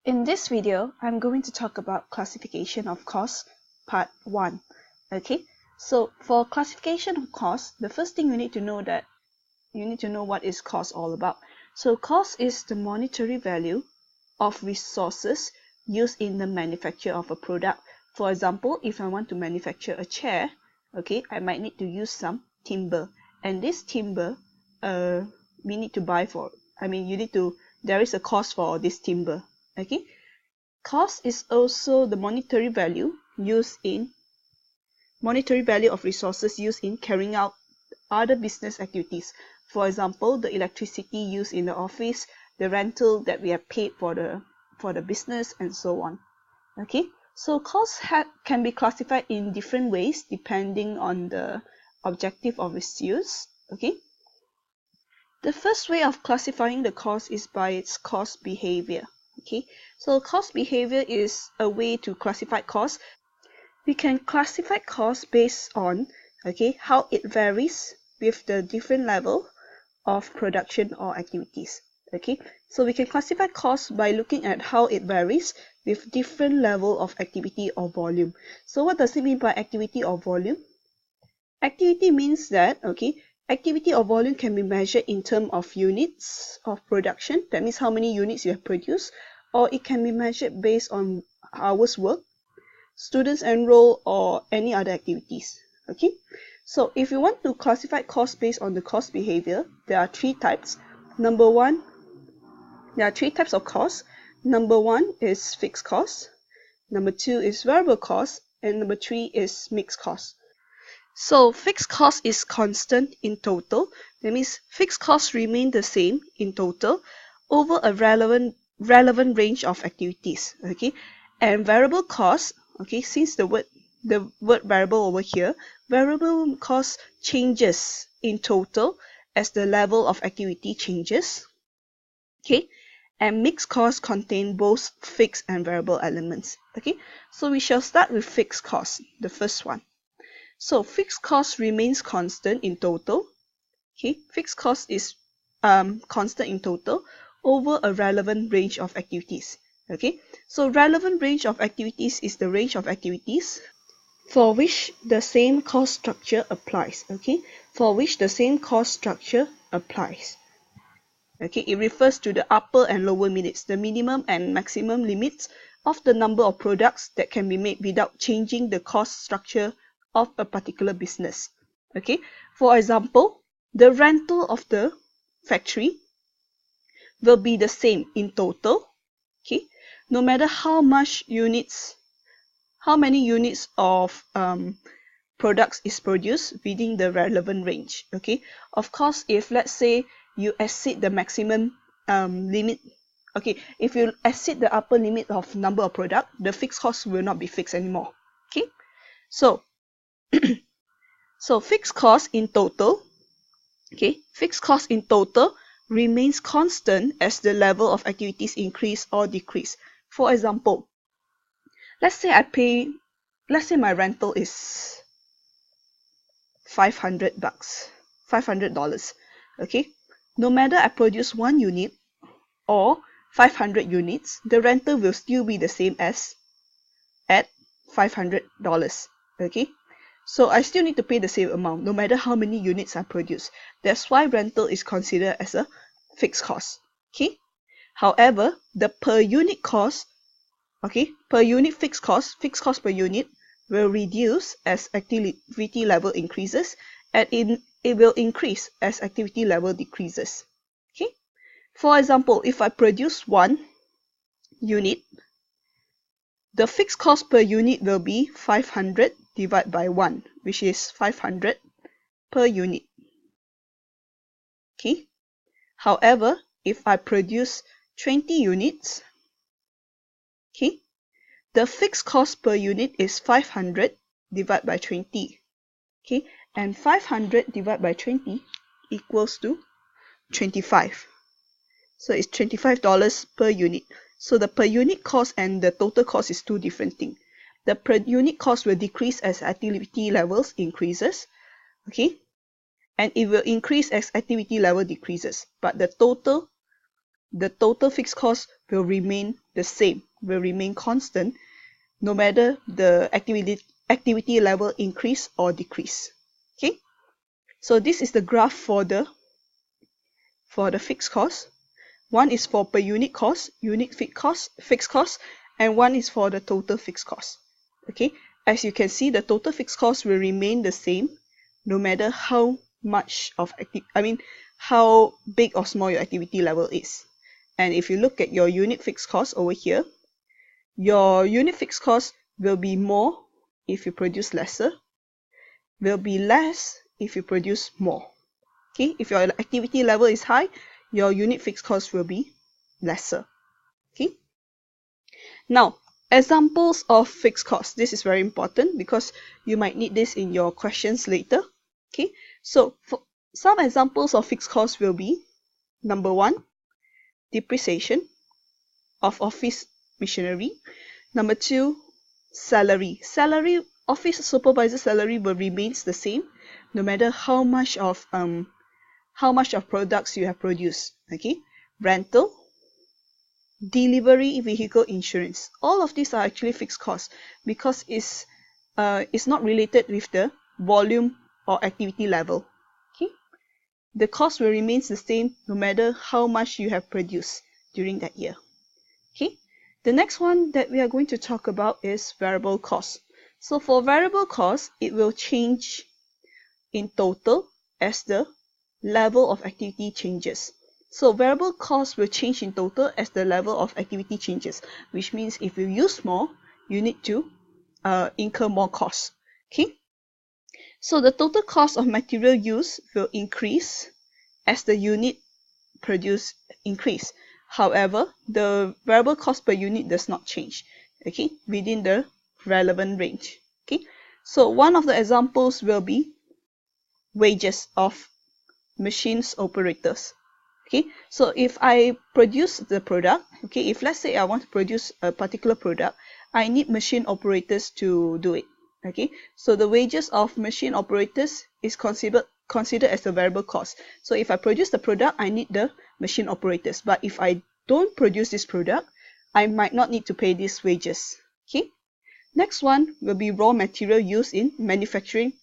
In this video, I'm going to talk about classification of costs, part 1. Okay, so for classification of costs, the first thing you need to know what is cost all about. So cost is the monetary value of resources used in the manufacture of a product. For example, if I want to manufacture a chair, okay, I might need to use some timber, and this timber we need to buy for, there is a cost for this timber. Okay, cost is also the monetary value of resources used in carrying out other business activities. For example, the electricity used in the office, the rental that we have paid for the business, and so on. Okay, so costs can be classified in different ways depending on the objective of its use. Okay, the first way of classifying the cost is by its cost behavior. Okay, so cost behavior is a way to classify costs. We can classify costs based on how it varies with the different level of production or activities. Okay, so we can classify costs by looking at how it varies with different level of activity or volume. So what does it mean by activity or volume? Activity means that activity or volume can be measured in terms of units of production. That means how many units you have produced, or it can be measured based on hours worked, students enrolled, or any other activities. Okay, so if you want to classify cost based on the cost behavior, there are three types. There are three types of costs. Number one is fixed cost, number two is variable cost, and number three is mixed cost. So fixed cost is constant in total. That means fixed costs remain the same in total over a relevant range of activities. Okay, and variable cost, since the word variable over here, variable cost changes in total as the level of activity changes. Okay, and mixed costs contain both fixed and variable elements. Okay, so we shall start with fixed cost, the first one. So fixed cost remains constant in total. Okay, fixed cost is constant in total over a relevant range of activities. Okay, so relevant range of activities is the range of activities for which the same cost structure applies. Okay, for which the same cost structure applies. Okay, it refers to the upper and lower limits, the minimum and maximum limits of the number of products that can be made without changing the cost structure of a particular business. Okay, for example, the rental of the factory will be the same in total, no matter how many units of products is produced within the relevant range. Okay, of course, if let's say you exceed the maximum limit, if you exceed the upper limit of number of product, the fixed cost will not be fixed anymore. Okay, so so fixed cost in total remains constant as the level of activities increase or decrease. For example, let's say my rental is $500. Okay, no matter I produce 1 unit or 500 units, the rental will still be the same as at $500. Okay, so I still need to pay the same amount no matter how many units I produce. That's why rental is considered as a fixed cost. Okay, however, the per unit cost, fixed cost per unit will reduce as activity level increases, and it will increase as activity level decreases. Okay, for example, if I produce 1 unit, the fixed cost per unit will be 500 divided by 1, which is 500 per unit. Okay, however, if I produce 20 units, the fixed cost per unit is 500 divided by 20. Okay, and 500 divided by 20 equals to 25. So it's $25 per unit. So the per unit cost and the total cost is two different things. The per unit cost will decrease as activity levels increases, and it will increase as activity level decreases. But the total the total fixed cost will remain the same, will remain constant, no matter the activity level increase or decrease. Okay, so this is the graph for the fixed cost. One is for per unit cost, fixed cost, and one is for the total fixed cost. Okay, as you can see, the total fixed cost will remain the same no matter how much of how big or small your activity level is. And if you look at your unit fixed cost over here, your unit fixed cost will be more if you produce lesser, will be less if you produce more. Okay, if your activity level is high, your unit fixed cost will be lesser. Okay, now examples of fixed costs. This is very important because you might need this in your questions later. Okay, so for some examples of fixed costs will be, number one, depreciation of office machinery. Number two, salary. Office supervisor salary will remains the same no matter how much of products you have produced. Okay, rental, delivery vehicle insurance. All of these are actually fixed costs because it's not related with the volume or activity level. Okay, the cost will remain the same no matter how much you have produced during that year. Okay, the next one that we are going to talk about is variable cost. So for variable cost, it will change in total as the level of activity changes. So variable cost will change in total as the level of activity changes, which means if you use more, you need to incur more costs. Okay, so the total cost of material use will increase as the unit produced increase. However, the variable cost per unit does not change, okay, within the relevant range. Okay, so one of the examples will be wages of machines operators. Okay, so if I produce the product, okay, if let's say I want to produce a particular product, I need machine operators to do it. Okay, so the wages of machine operators is considered as a variable cost. So if I produce the product, I need the machine operators. But if I don't produce this product, I might not need to pay these wages. Okay, next one will be raw material used in manufacturing,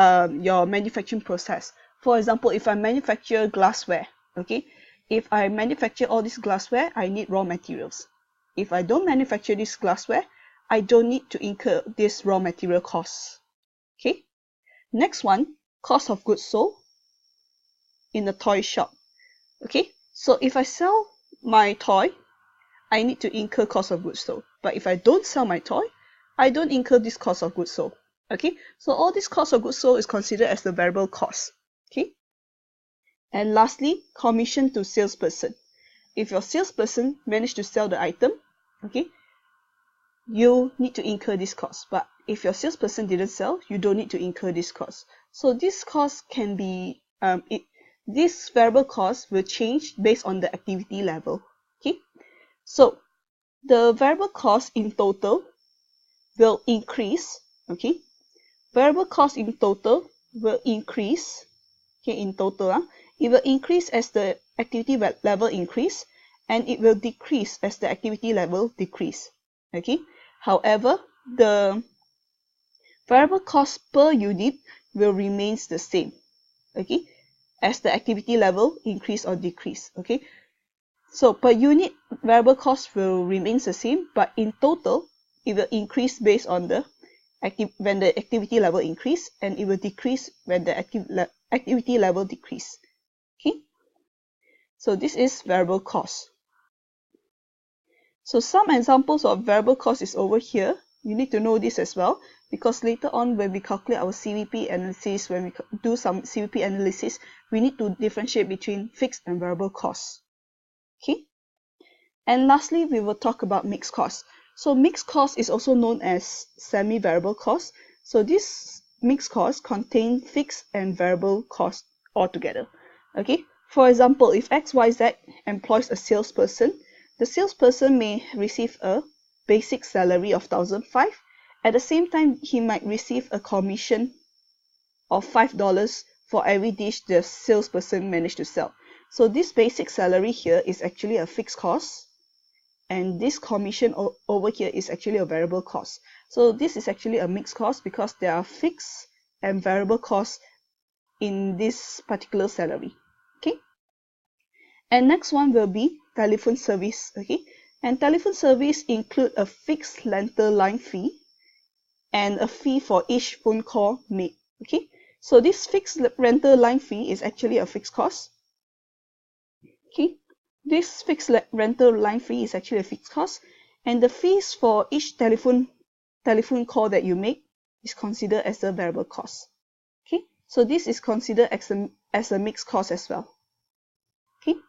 your manufacturing process. For example, if I manufacture glassware, okay, if I manufacture all this glassware, I need raw materials. If I don't manufacture this glassware, I don't need to incur this raw material costs. Okay, next one, cost of goods sold in the toy shop. Okay, so if I sell my toy, I need to incur cost of goods sold. But if I don't sell my toy, I don't incur this cost of goods sold. Okay, so all this cost of goods sold is considered as the variable cost. Okay, and lastly, commission to salesperson. If your salesperson managed to sell the item, okay, you need to incur this cost. But if your salesperson didn't sell, you don't need to incur this cost. So this cost can be this variable cost will change based on the activity level. Okay, so the variable cost in total will increase. Okay, variable cost in total will increase. Okay, in total, it will increase as the activity level increase, and it will decrease as the activity level decrease. Okay, however, the variable cost per unit will remain the same. Okay, as the activity level increase or decrease. Okay, so per unit variable cost will remain the same, but in total it will increase based on the when the activity level increase, and it will decrease when the activity level decrease. Okay, so this is variable cost. So some examples of variable cost is over here. You need to know this as well, because later on when we calculate our CVP analysis, when we do some CVP analysis, we need to differentiate between fixed and variable costs. Okay, and lastly, we will talk about mixed cost. So mixed cost is also known as semi-variable cost. So this mixed cost contain fixed and variable cost altogether. Okay, for example, if XYZ employs a salesperson, the salesperson may receive a basic salary of 1,005. At the same time, he might receive a commission of $5 for every dish the salesperson managed to sell. So this basic salary here is actually a fixed cost, and this commission over here is actually a variable cost. So this is actually a mixed cost because there are fixed and variable costs in this particular salary. Okay. And next one will be telephone service. Okay. And telephone service include a fixed rental line fee and a fee for each phone call made. Okay. So this fixed rental line fee is actually a fixed cost. Okay. This fixed rental line fee is actually a fixed cost, and the fees for each telephone call that you make is considered as a variable cost. Okay, so this is considered as a mixed cost as well. Okay,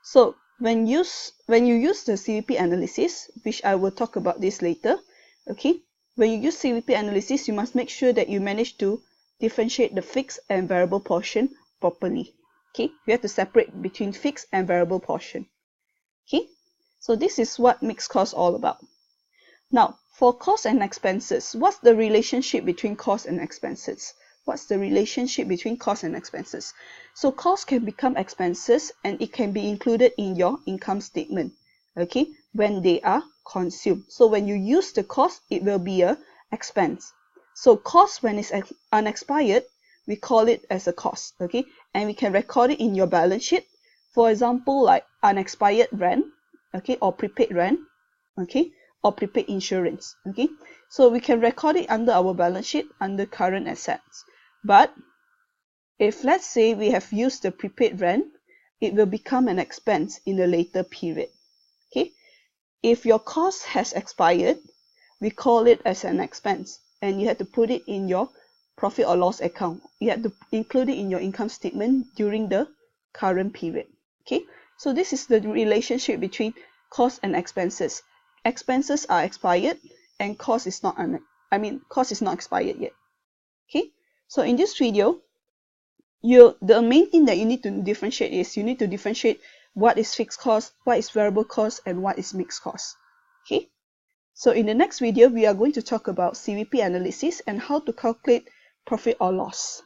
so when you use the CVP analysis, which I will talk about this later, okay, when you use CVP analysis, you must make sure that you manage to differentiate the fixed and variable portion properly. Okay, you have to separate between fixed and variable portion. Okay, so this is what mixed cost all about. Now, for costs and expenses, what's the relationship between costs and expenses? What's the relationship between costs and expenses? So costs can become expenses and it can be included in your income statement, okay, when they are consumed. So when you use the cost, it will be a expense. So cost, when it's unexpired, we call it as a cost, okay, and we can record it in your balance sheet. For example, like unexpired rent, okay, or prepaid rent, okay, or prepaid insurance, okay. So we can record it under our balance sheet under current assets. But if let's say we have used the prepaid rent, it will become an expense in a later period, okay. If your cost has expired, we call it as an expense, and you have to put it in your profit or loss account. You have to include it in your income statement during the current period. Okay, so this is the relationship between cost and expenses. Expenses are expired and cost is not expired yet. Okay, so in this video, the main thing that you need to differentiate is you need to differentiate what is fixed cost, what is variable cost, and what is mixed cost. Okay, so in the next video, we are going to talk about CVP analysis and how to calculate profit or loss.